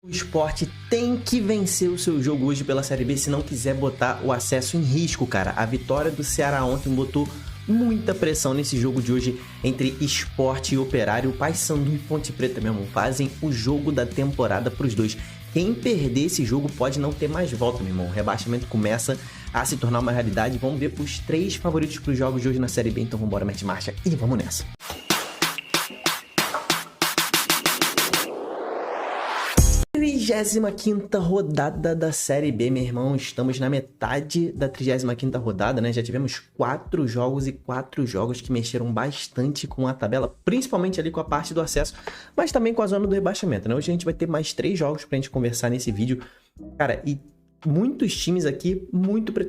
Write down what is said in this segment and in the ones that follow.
O Sport tem que vencer o seu jogo hoje pela Série B se não quiser botar o acesso em risco, cara. A vitória do Ceará ontem botou muita pressão nesse jogo de hoje entre Sport e Operário. Paysandu e Ponte Preta, meu irmão, fazem o jogo da temporada pros dois. Quem perder esse jogo pode não ter mais volta, meu irmão. O rebaixamento começa a se tornar uma realidade. Vamos ver os três favoritos pros jogos de hoje na Série B. Então vambora, mete marcha e vamos nessa. 35ª rodada da Série B, meu irmão. Estamos na metade da 35ª rodada, né? Já tivemos 4 jogos e 4 jogos que mexeram bastante com a tabela, principalmente ali com a parte do acesso, mas também com a zona do rebaixamento, né? Hoje a gente vai ter mais 3 jogos pra gente conversar nesse vídeo. Cara, e muitos times aqui,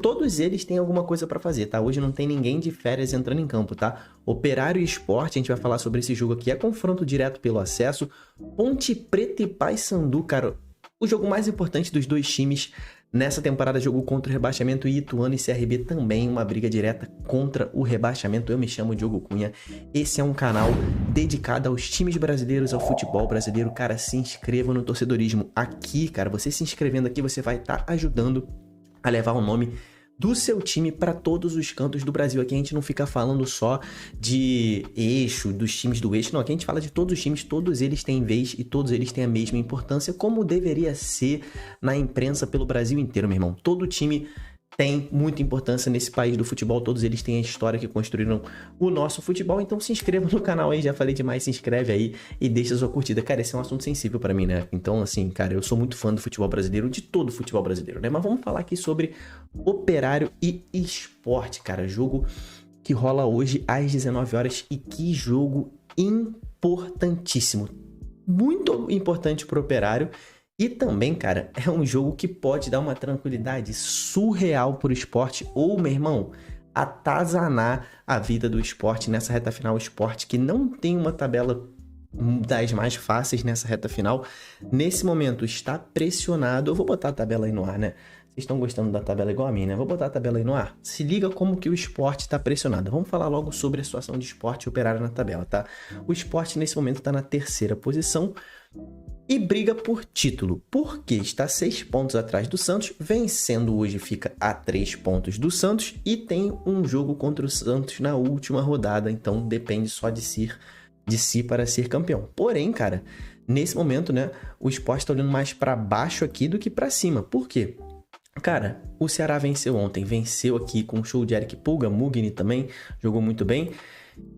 todos eles têm alguma coisa pra fazer, tá? Hoje não tem ninguém de férias entrando em campo, tá? Operário e Sport, a gente vai falar sobre esse jogo aqui, é confronto direto pelo acesso. Ponte Preta e Paysandu, cara, o jogo mais importante dos dois times nessa temporada, jogo contra o rebaixamento, e Ituano e CRB também, uma briga direta contra o rebaixamento. Eu me chamo Diogo Cunha, esse é um canal dedicado aos times brasileiros, ao futebol brasileiro. Cara, se inscreva no Torcedorismo aqui, cara, você se inscrevendo aqui, você vai estar ajudando a levar o nome do seu time para todos os cantos do Brasil. Aqui a gente não fica falando só de eixo, dos times do eixo, não. Aqui a gente fala de todos os times, todos eles têm vez e todos eles têm a mesma importância, como deveria ser na imprensa pelo Brasil inteiro, meu irmão. Todo time tem muita importância nesse país do futebol, todos eles têm a história que construíram o nosso futebol. Então se inscreva no canal aí, já falei demais, se inscreve aí e deixa a sua curtida. Cara, esse é um assunto sensível pra mim, né? Então assim, cara, eu sou muito fã do futebol brasileiro, de todo o futebol brasileiro, né? Mas vamos falar aqui sobre Operário e Sport, cara, jogo que rola hoje às 19 horas e que jogo importantíssimo, muito importante pro Operário. E também, cara, é um jogo que pode dar uma tranquilidade surreal pro Sport, ou, meu irmão, atazanar a vida do Sport nessa reta final. O Sport que não tem uma tabela das mais fáceis nessa reta final, nesse momento está pressionado. Eu vou botar a tabela aí no ar, né? Vocês estão gostando da tabela igual a mim, né? Vou botar a tabela aí no ar. Se liga como que o Sport está pressionado. Vamos falar logo sobre a situação de Sport e Operário na tabela, tá? O Sport nesse momento está na 3ª posição e briga por título, porque está 6 pontos atrás do Santos, vencendo hoje fica a 3 pontos do Santos e tem um jogo contra o Santos na última rodada, então depende só de si para ser campeão. Porém, cara, nesse momento, né, o Sport está olhando mais para baixo aqui do que para cima. Por quê? Cara, o Ceará venceu ontem, venceu aqui com o show de Eric Pulga, Mugni também jogou muito bem,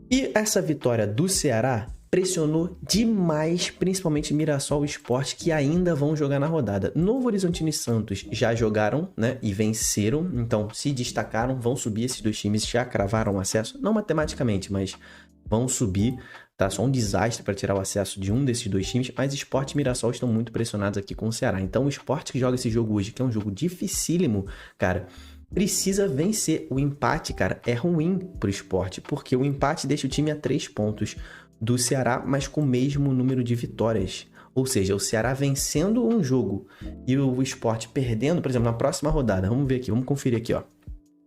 e essa vitória do Ceará pressionou demais, principalmente Mirassol e Sport, que ainda vão jogar na rodada. Novo Horizontino e Santos já jogaram, né, e venceram, então se destacaram, vão subir. Esses dois times já cravaram o acesso, não matematicamente, mas vão subir, tá? Só um desastre para tirar o acesso de um desses dois times, mas Sport e Mirassol estão muito pressionados aqui com o Ceará. Então o Sport que joga esse jogo hoje, que é um jogo dificílimo, cara, precisa vencer. O empate, cara, é ruim pro Sport, porque o empate deixa o time a 3 pontos do Ceará, mas com o mesmo número de vitórias. Ou seja, o Ceará vencendo um jogo e o Sport perdendo, por exemplo, na próxima rodada. Vamos ver aqui, vamos conferir aqui, ó.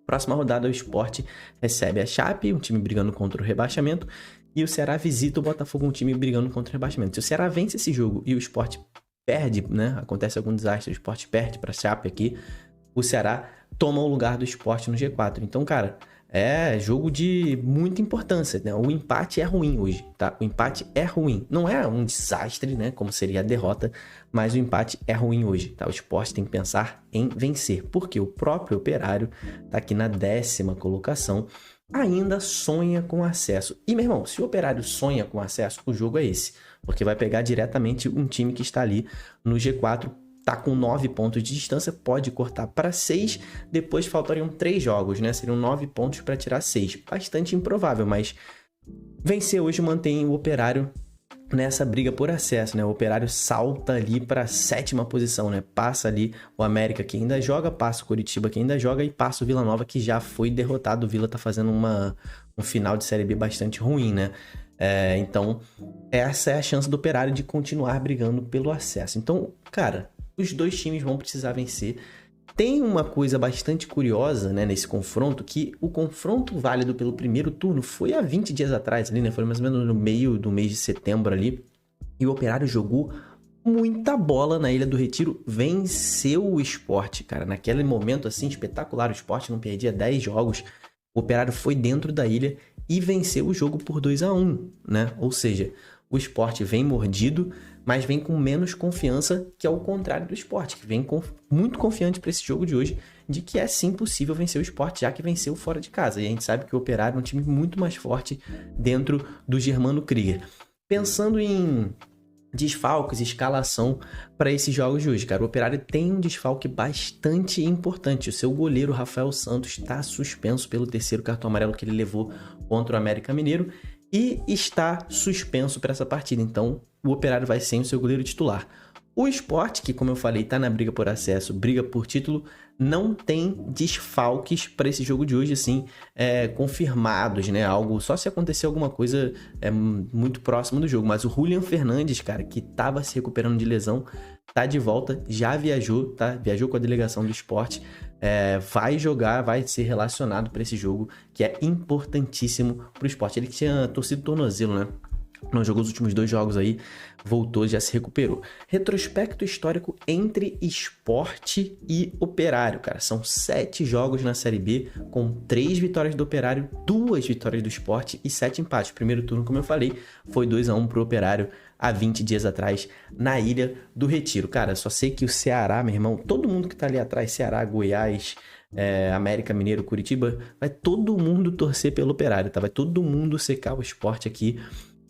Próxima rodada, o Sport recebe a Chape, um time brigando contra o rebaixamento, e o Ceará visita o Botafogo, um time brigando contra o rebaixamento. Se o Ceará vence esse jogo e o Sport perde, né? Acontece algum desastre, o Sport perde para a Chape aqui, o Ceará toma o lugar do Sport no G4. Então, cara, é jogo de muita importância, né? O empate é ruim hoje, tá? O empate é ruim. Não é um desastre, né? Como seria a derrota, mas o empate é ruim hoje, tá? O Sport tem que pensar em vencer, porque o próprio Operário tá aqui na 10ª colocação, ainda sonha com acesso. E, meu irmão, se o Operário sonha com acesso, o jogo é esse, porque vai pegar diretamente um time que está ali no G4, tá com 9 pontos de distância, pode cortar para 6, depois faltariam 3 jogos, né? Seriam 9 pontos para tirar 6. Bastante improvável, mas vencer hoje mantém o Operário nessa briga por acesso, né? O Operário salta ali para a 7ª posição, né? Passa ali o América, que ainda joga, passa o Coritiba, que ainda joga, e passa o Vila Nova, que já foi derrotado. O Vila tá fazendo um final de Série B bastante ruim, né? Então, essa é a chance do Operário de continuar brigando pelo acesso. Então, cara, os dois times vão precisar vencer. Tem uma coisa bastante curiosa, né, nesse confronto, que o confronto válido pelo primeiro turno foi há 20 dias atrás, ali, né? Foi mais ou menos no meio do mês de setembro ali. E o Operário jogou muita bola na Ilha do Retiro, venceu o Sport, cara. Naquele momento, assim, espetacular, o Sport não perdia 10 jogos, o Operário foi dentro da ilha e venceu o jogo por 2-1, né? Ou seja, o Sport vem mordido, mas vem com menos confiança, que é o contrário do Sport, que vem muito confiante para esse jogo de hoje, de que é sim possível vencer o Sport, já que venceu fora de casa. E a gente sabe que o Operário é um time muito mais forte dentro do Germano Krieger. Pensando em desfalques, escalação para esses jogos de hoje, cara. O Operário tem um desfalque bastante importante. O seu goleiro, Rafael Santos, está suspenso pelo terceiro cartão amarelo que ele levou contra o América Mineiro e está suspenso para essa partida. Então, o Operário vai sem o seu goleiro titular. O Sport, que como eu falei, está na briga por acesso, briga por título, não tem desfalques para esse jogo de hoje, assim, confirmados, né? Algo, só se acontecer alguma coisa muito próximo do jogo. Mas o Julian Fernandes, cara, que estava se recuperando de lesão, tá de volta, já viajou, tá? Viajou com a delegação do Sport, vai jogar, vai ser relacionado para esse jogo, que é importantíssimo para o Sport. Ele que tinha torcido o tornozelo, né? Não jogou os últimos 2 jogos aí, voltou, já se recuperou. Retrospecto histórico entre Sport e Operário, cara. São 7 jogos na Série B, com 3 vitórias do Operário, 2 vitórias do Sport e 7 empates. O primeiro turno, como eu falei, foi 2-1 pro Operário há 20 dias atrás, na Ilha do Retiro. Cara, só sei que o Ceará, meu irmão, todo mundo que tá ali atrás, Ceará, Goiás, América Mineiro, Curitiba, vai todo mundo torcer pelo Operário, tá? Vai todo mundo secar o Sport aqui,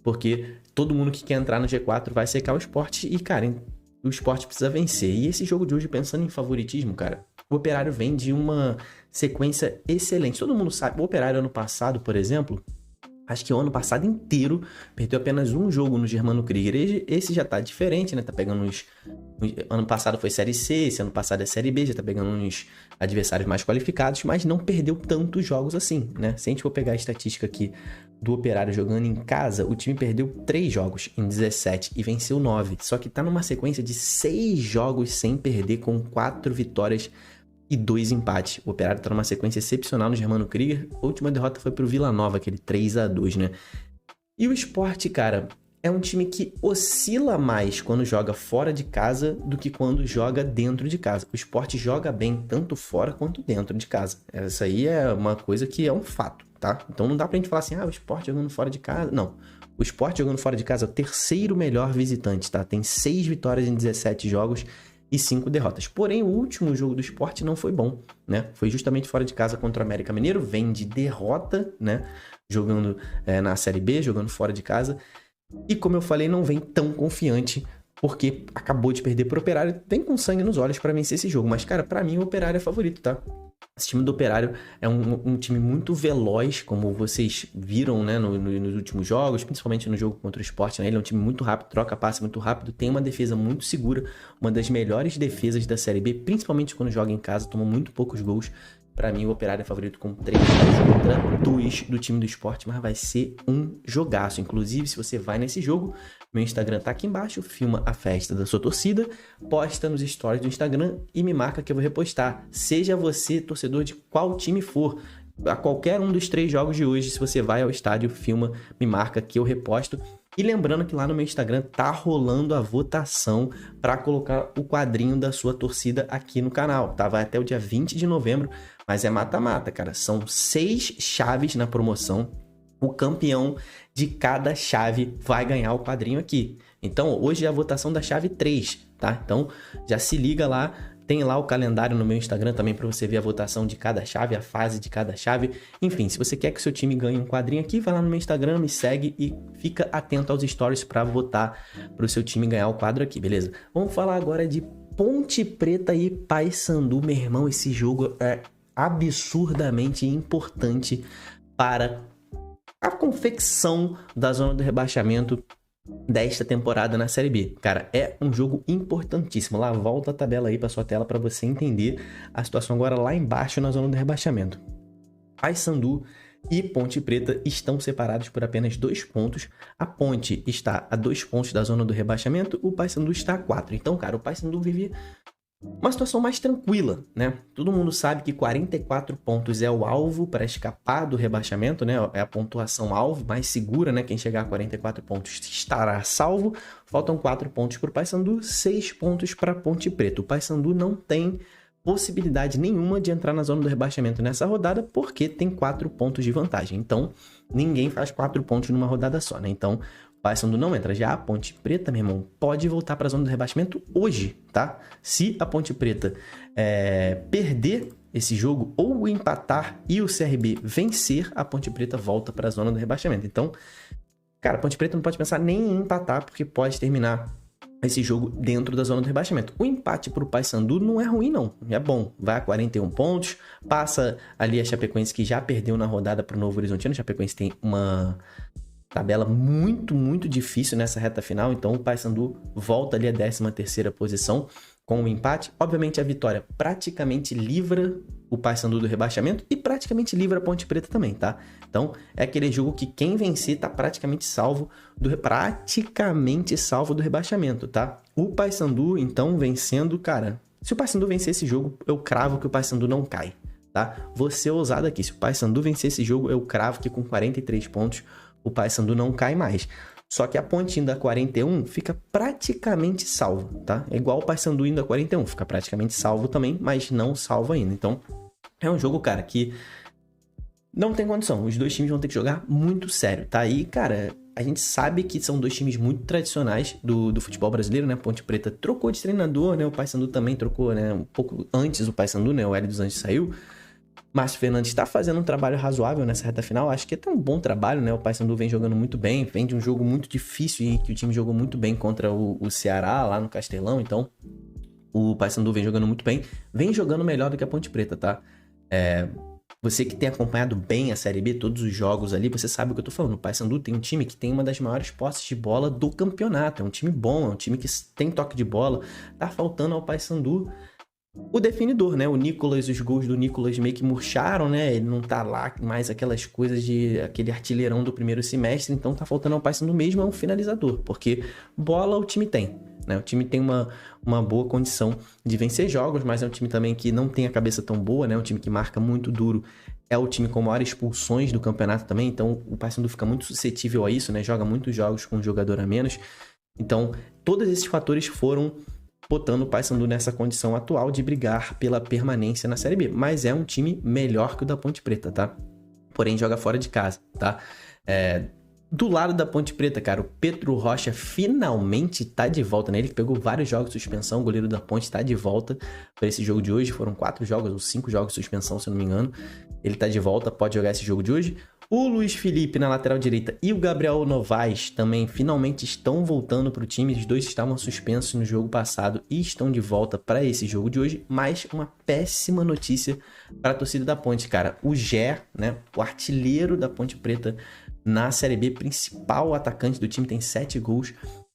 porque todo mundo que quer entrar no G4 vai secar o Sport e, cara, o Sport precisa vencer. E esse jogo de hoje, pensando em favoritismo, cara, o Operário vem de uma sequência excelente. Todo mundo sabe, o Operário ano passado, por exemplo, acho que o ano passado inteiro perdeu apenas um jogo no Germano Krieger. Esse já tá diferente, né? Tá pegando uns... Ano passado foi Série C, esse ano passado é Série B, já tá pegando uns adversários mais qualificados, mas não perdeu tantos jogos assim, né? Se a gente for pegar a estatística aqui do Operário jogando em casa, o time perdeu 3 jogos em 17 e venceu 9. Só que tá numa sequência de 6 jogos sem perder, com 4 vitórias e 2 empates. O Operário tá numa sequência excepcional no Germano Krieger. A última derrota foi pro Vila Nova, aquele 3-2, né? E o Sport, cara, é um time que oscila mais quando joga fora de casa do que quando joga dentro de casa. O Sport joga bem tanto fora quanto dentro de casa. Essa aí é uma coisa que é um fato, tá? Então não dá pra gente falar assim, o Sport jogando fora de casa. Não. O Sport jogando fora de casa é o terceiro melhor visitante, tá? Tem 6 vitórias em 17 jogos e 5 derrotas. Porém, o último jogo do Sport não foi bom, né? Foi justamente fora de casa contra o América Mineiro, vem de derrota, né? Jogando na Série B, jogando fora de casa. E como eu falei, não vem tão confiante, porque acabou de perder pro Operário. Vem com sangue nos olhos para vencer esse jogo. Mas, cara, pra mim o Operário é favorito, tá? Esse time do Operário é um time muito veloz, como vocês viram, né, nos últimos jogos, principalmente no jogo contra o Sport, né? Ele é um time muito rápido, troca passe muito rápido, tem uma defesa muito segura, uma das melhores defesas da Série B, principalmente quando joga em casa, toma muito poucos gols. Pra mim, o Operário é favorito com 3 contra 2 do time do Sport, mas vai ser um jogaço. Inclusive, se você vai nesse jogo, meu Instagram tá aqui embaixo, filma a festa da sua torcida, posta nos stories do Instagram e me marca que eu vou repostar. Seja você torcedor de qual time for, a qualquer um dos 3 jogos de hoje, se você vai ao estádio, filma, me marca que eu reposto. E lembrando que lá no meu Instagram tá rolando a votação para colocar o quadrinho da sua torcida aqui no canal, tá? Vai até o dia 20 de novembro, mas é mata-mata, cara. São 6 chaves na promoção. O campeão de cada chave vai ganhar o quadrinho aqui. Então, hoje é a votação da chave 3, tá? Então, já se liga lá. Tem lá o calendário no meu Instagram também para você ver a votação de cada chave, a fase de cada chave. Enfim, se você quer que o seu time ganhe um quadrinho aqui, vai lá no meu Instagram, me segue e fica atento aos stories para votar para o seu time ganhar o quadro aqui, beleza? Vamos falar agora de Ponte Preta e Paysandu. Meu irmão, esse jogo é absurdamente importante para a confecção da zona do rebaixamento desta temporada na Série B. Cara, é um jogo importantíssimo. Lá, volta a tabela aí para sua tela para você entender a situação agora lá embaixo na zona do rebaixamento. Paysandu e Ponte Preta estão separados por apenas 2 pontos. A Ponte está a 2 pontos da zona do rebaixamento, o Paysandu está a 4. Então, cara, o Paysandu vive uma situação mais tranquila, né? Todo mundo sabe que 44 pontos é o alvo para escapar do rebaixamento, né? É a pontuação alvo mais segura, né? Quem chegar a 44 pontos estará salvo. Faltam 4 pontos para o Paysandu, 6 pontos para a Ponte Preta. O Paysandu não tem possibilidade nenhuma de entrar na zona do rebaixamento nessa rodada, porque tem 4 pontos de vantagem. Então, ninguém faz 4 pontos numa rodada só, né? Então, o Paysandu não entra. Já a Ponte Preta, meu irmão, pode voltar para a zona do rebaixamento hoje, tá? Se a Ponte Preta perder esse jogo ou empatar e o CRB vencer, a Ponte Preta volta para a zona do rebaixamento. Então, cara, a Ponte Preta não pode pensar nem em empatar, porque pode terminar esse jogo dentro da zona do rebaixamento. O empate para o Paysandu não é ruim, não. É bom. Vai a 41 pontos, passa ali a Chapecoense, que já perdeu na rodada para o Novo Horizontino. A Chapecoense tem uma tabela muito, muito difícil nessa reta final, então o Paysandu volta ali a 13ª posição com o empate. Obviamente a vitória praticamente livra o Paysandu do rebaixamento e praticamente livra a Ponte Preta também, tá? Então é aquele jogo que quem vencer tá praticamente salvo do rebaixamento, tá? O Paysandu então vencendo, cara, se o Paysandu vencer esse jogo, eu cravo que o Paysandu não cai, tá? Vou ser ousado aqui, se o Paysandu vencer esse jogo, eu cravo que com 43 pontos o Paysandu não cai mais. Só que a Ponte indo a 41 fica praticamente salvo, tá? É igual o Paysandu indo a 41, fica praticamente salvo também, mas não salvo ainda. Então, é um jogo, cara, que não tem condição. Os dois times vão ter que jogar muito sério, tá? E, cara, a gente sabe que são dois times muito tradicionais do futebol brasileiro, né? Ponte Preta trocou de treinador, né? O Paysandu também trocou, né? Um pouco antes do Paysandu, né? O Hélio dos Anjos saiu. Márcio Fernandes está fazendo um trabalho razoável nessa reta final. Acho que é um bom trabalho, né? O Paysandu vem jogando muito bem. Vem de um jogo muito difícil e que o time jogou muito bem contra o Ceará, lá no Castelão. Então, o Paysandu vem jogando muito bem. Vem jogando melhor do que a Ponte Preta, tá? Você que tem acompanhado bem a Série B, todos os jogos ali, você sabe o que eu tô falando. O Paysandu tem um time que tem uma das maiores posses de bola do campeonato. É um time bom, é um time que tem toque de bola. Tá faltando ao Paysandu o definidor, né? O Nicolas, os gols do Nicolas meio que murcharam, né? Ele não tá lá mais aquelas coisas de aquele artilheirão do primeiro semestre, então tá faltando ao Paysandu mesmo é um finalizador, porque bola o time tem, né? O time tem uma boa condição de vencer jogos, mas é um time também que não tem a cabeça tão boa, né? Um time que marca muito duro, é o time com maiores expulsões do campeonato também, então o Paysandu fica muito suscetível a isso, né? Joga muitos jogos com um jogador a menos, então todos esses fatores foram botando o Paysandu nessa condição atual de brigar pela permanência na Série B. Mas é um time melhor que o da Ponte Preta, tá? Porém, joga fora de casa, tá? Do lado da Ponte Preta, cara, o Pedro Rocha finalmente tá de volta, né? Ele que pegou vários jogos de suspensão, o goleiro da Ponte tá de volta para esse jogo de hoje. Foram 4 jogos ou 5 jogos de suspensão, se eu não me engano. Ele tá de volta, pode jogar esse jogo de hoje. O Luiz Felipe na lateral direita e o Gabriel Novaes também finalmente estão voltando para o time. Os dois estavam suspensos no jogo passado e estão de volta para esse jogo de hoje. Mas uma péssima notícia para a torcida da Ponte, cara. O Gé, né, o artilheiro da Ponte Preta na Série B, principal atacante do time, tem 7 gols.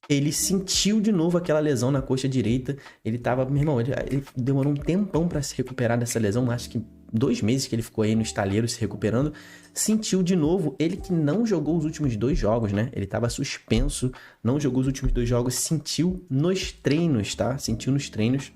Ele sentiu de novo aquela lesão na coxa direita. Ele tava, meu irmão, ele demorou um tempão para se recuperar dessa lesão, acho que 2 meses que ele ficou aí no estaleiro se recuperando, sentiu de novo, ele que não jogou os últimos 2 jogos, né? Ele tava suspenso, não jogou os últimos 2 jogos, sentiu nos treinos, tá? Sentiu nos treinos.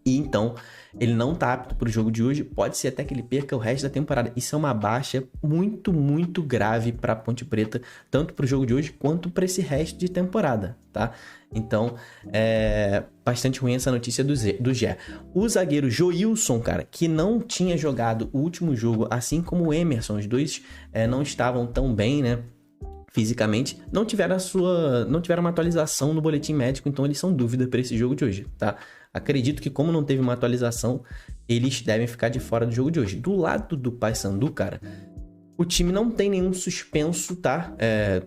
E então, ele não tá apto pro jogo de hoje, pode ser até que ele perca o resto da temporada. Isso é uma baixa muito, muito grave pra Ponte Preta, tanto pro jogo de hoje quanto pra esse resto de temporada, tá? Então, é bastante ruim essa notícia do Gé. O zagueiro Joilson, cara, que não tinha jogado o último jogo, assim como o Emerson, os dois não estavam tão bem, né? Fisicamente, não tiveram uma atualização no boletim médico, então eles são dúvida para esse jogo de hoje, tá? Acredito que como não teve uma atualização, eles devem ficar de fora do jogo de hoje. Do lado do Paysandu, cara, o time não tem nenhum suspenso, tá?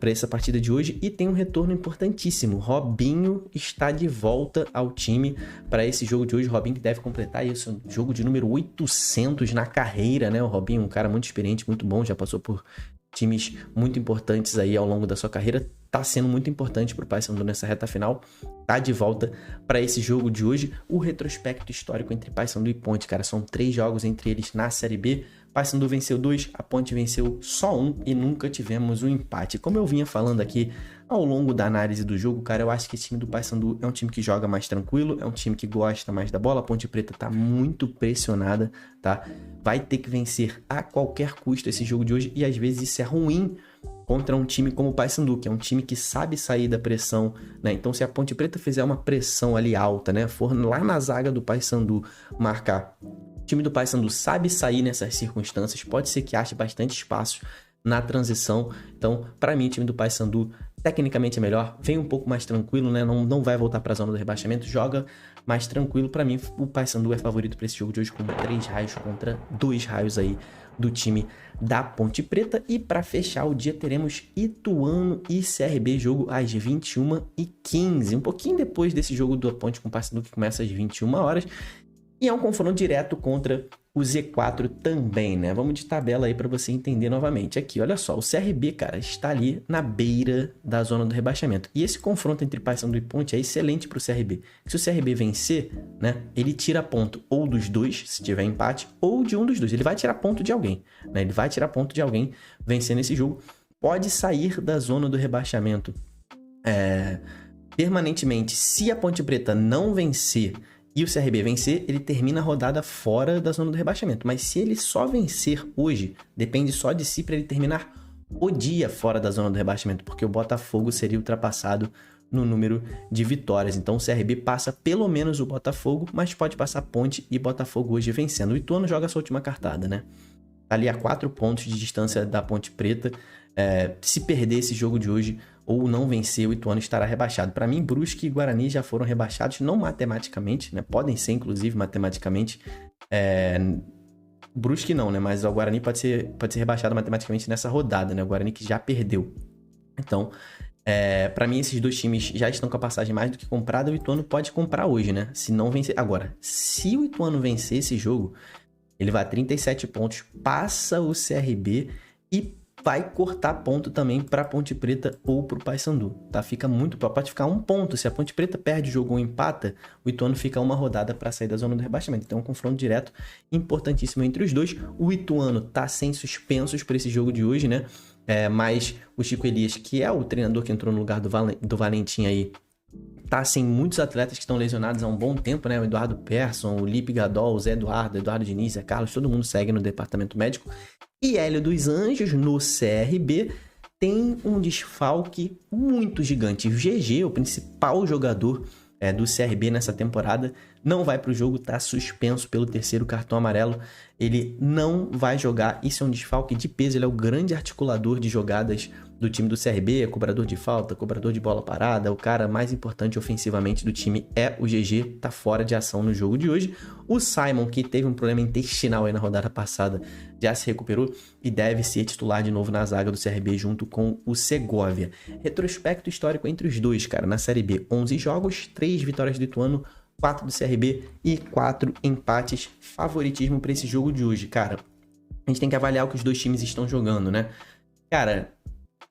Para essa partida de hoje e tem um retorno importantíssimo. Robinho está de volta ao time para esse jogo de hoje. Robinho que deve completar isso, jogo de número 800 na carreira, né? O Robinho, um cara muito experiente, muito bom, já passou por times muito importantes aí ao longo da sua carreira, tá sendo muito importante pro Paysandu nessa reta final, tá de volta para esse jogo de hoje. O retrospecto histórico entre Paysandu e Ponte, cara, são 3 jogos entre eles na Série B. Paysandu venceu 2, a Ponte venceu só 1 e nunca tivemos um empate. Como eu vinha falando aqui ao longo da análise do jogo, cara, eu acho que esse time do Paysandu é um time que joga mais tranquilo, é um time que gosta mais da bola. A Ponte Preta tá muito pressionada, tá? Vai ter que vencer a qualquer custo esse jogo de hoje e às vezes isso é ruim contra um time como o Paysandu, que é um time que sabe sair da pressão, né? Então, se a Ponte Preta fizer uma pressão ali alta, né? For lá na zaga do Paysandu marcar, o time do Paysandu sabe sair nessas circunstâncias, pode ser que ache bastante espaço na transição. Então, para mim, o time do Paysandu tecnicamente é melhor, vem um pouco mais tranquilo, né? Não vai voltar para a zona do rebaixamento, joga mais tranquilo. Para mim, o Paysandu é favorito para esse jogo de hoje com 3 raios contra 2 raios aí do time da Ponte Preta. E para fechar o dia teremos Ituano e CRB, jogo às 21h15, um pouquinho depois desse jogo do Ponte com o Paysandu que começa às 21 horas. E é um confronto direto contra o Z4 também, né? Vamos de tabela aí para você entender novamente. Aqui, olha só, o CRB, cara, está ali na beira da zona do rebaixamento. E esse confronto entre Paysandu e Ponte é excelente para o CRB. Se o CRB vencer, né, ele tira ponto ou dos dois, se tiver empate, ou de um dos dois. Ele vai tirar ponto de alguém, né? Ele vai tirar ponto de alguém vencendo esse jogo. Pode sair da zona do rebaixamento permanentemente. Se a Ponte Preta não vencer e o CRB vencer, ele termina a rodada fora da zona do rebaixamento. Mas se ele só vencer hoje, depende só de si para ele terminar o dia fora da zona do rebaixamento, porque o Botafogo seria ultrapassado no número de vitórias. Então o CRB passa pelo menos o Botafogo, mas pode passar Ponte e Botafogo hoje vencendo. O Ituano joga essa última cartada, né? Tá ali a 4 pontos de distância da Ponte Preta. Se perder esse jogo de hoje ou não vencer, o Ituano estará rebaixado. Para mim, Brusque e Guarani já foram rebaixados, não matematicamente, né? Podem ser, inclusive, matematicamente. Brusque não, né? Mas o Guarani pode ser rebaixado matematicamente nessa rodada, né? O Guarani que já perdeu. Então, para mim, esses dois times já estão com a passagem mais do que comprada. O Ituano pode comprar hoje, né? Se não vencer. Agora, se o Ituano vencer esse jogo, ele vai a 37 pontos, passa o CRB e vai cortar ponto também para a Ponte Preta ou para o Paysandu, tá? Fica muito, pode ficar 1 ponto. Se a Ponte Preta perde o jogo ou empata, o Ituano fica 1 rodada para sair da zona do rebaixamento. Então é um confronto direto importantíssimo entre os dois. O Ituano tá sem suspensos para esse jogo de hoje, né? Mas o Chico Elias, que é o treinador que entrou no lugar do Valentim aí, tá sem muitos atletas que estão lesionados há um bom tempo, né? O Eduardo Persson, o Lipe Gadol, o Zé Eduardo Diniz, Zé Carlos, todo mundo segue no departamento médico. E Hélio dos Anjos, no CRB, tem um desfalque muito gigante. O GG, o principal jogador do CRB nessa temporada, não vai para o jogo, está suspenso pelo 3º cartão amarelo. Ele não vai jogar, isso é um desfalque de peso. Ele é o grande articulador de jogadas do time do CRB, cobrador de falta, cobrador de bola parada. O cara mais importante ofensivamente do time é o GG, tá fora de ação no jogo de hoje. O Simon, que teve um problema intestinal aí na rodada passada, já se recuperou e deve ser titular de novo na zaga do CRB junto com o Segovia. Retrospecto histórico entre os dois, cara, na Série B: 11 jogos, 3 vitórias do Ituano, 4 do CRB e 4 empates. Favoritismo para esse jogo de hoje, cara. A gente tem que avaliar o que os dois times estão jogando, né? Cara,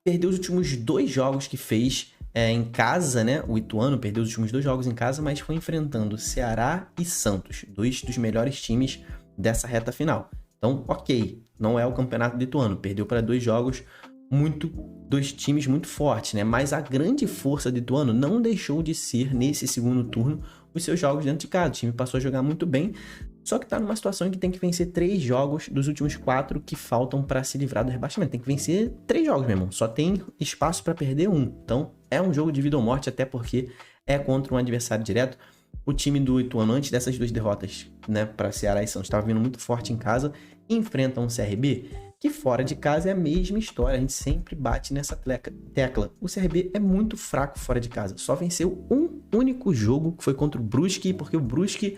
perdeu os últimos 2 jogos que fez em casa, né? O Ituano perdeu os últimos 2 jogos em casa, mas foi enfrentando Ceará e Santos, 2 dos melhores times dessa reta final. Então, ok, não é o campeonato do Ituano, perdeu para 2 jogos, 2 times muito fortes, né? Mas a grande força do Ituano não deixou de ser, nesse segundo turno, os seus jogos dentro de casa. O time passou a jogar muito bem, só que tá numa situação em que tem que vencer 3 jogos dos últimos 4 que faltam para se livrar do rebaixamento. Tem que vencer 3 jogos, meu irmão. Só tem espaço para perder 1. Então, é um jogo de vida ou morte, até porque é contra um adversário direto. O time do Ituano, antes dessas 2 derrotas, né, para Ceará e Santos, estava vindo muito forte em casa, enfrenta um CRB que fora de casa é a mesma história. A gente sempre bate nessa tecla. O CRB é muito fraco fora de casa. Só venceu um único jogo, que foi contra o Brusque, porque o Brusque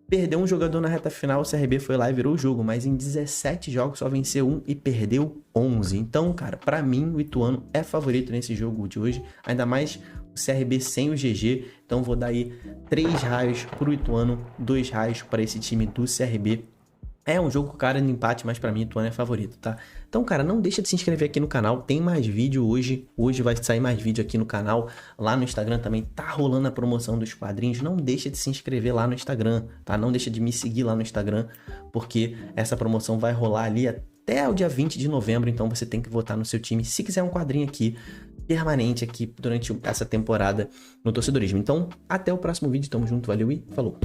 perdeu um jogador na reta final. O CRB foi lá e virou o jogo, mas em 17 jogos só venceu 1 e perdeu 11. Então, cara, pra mim o Ituano é favorito nesse jogo de hoje, ainda mais o CRB sem o GG. Então vou dar aí 3 raios pro Ituano, 2 raios para esse time do CRB. É um jogo com cara de empate, mas pra mim Ituano é favorito, tá? Então, cara, não deixa de se inscrever aqui no canal. Tem mais vídeo hoje. Hoje vai sair mais vídeo aqui no canal. Lá no Instagram também tá rolando a promoção dos quadrinhos. Não deixa de se inscrever lá no Instagram, tá? Não deixa de me seguir lá no Instagram, porque essa promoção vai rolar ali até o dia 20 de novembro. Então você tem que votar no seu time se quiser um quadrinho aqui permanente aqui durante essa temporada no Torcedorismo. Então, até o próximo vídeo. Tamo junto, valeu e falou!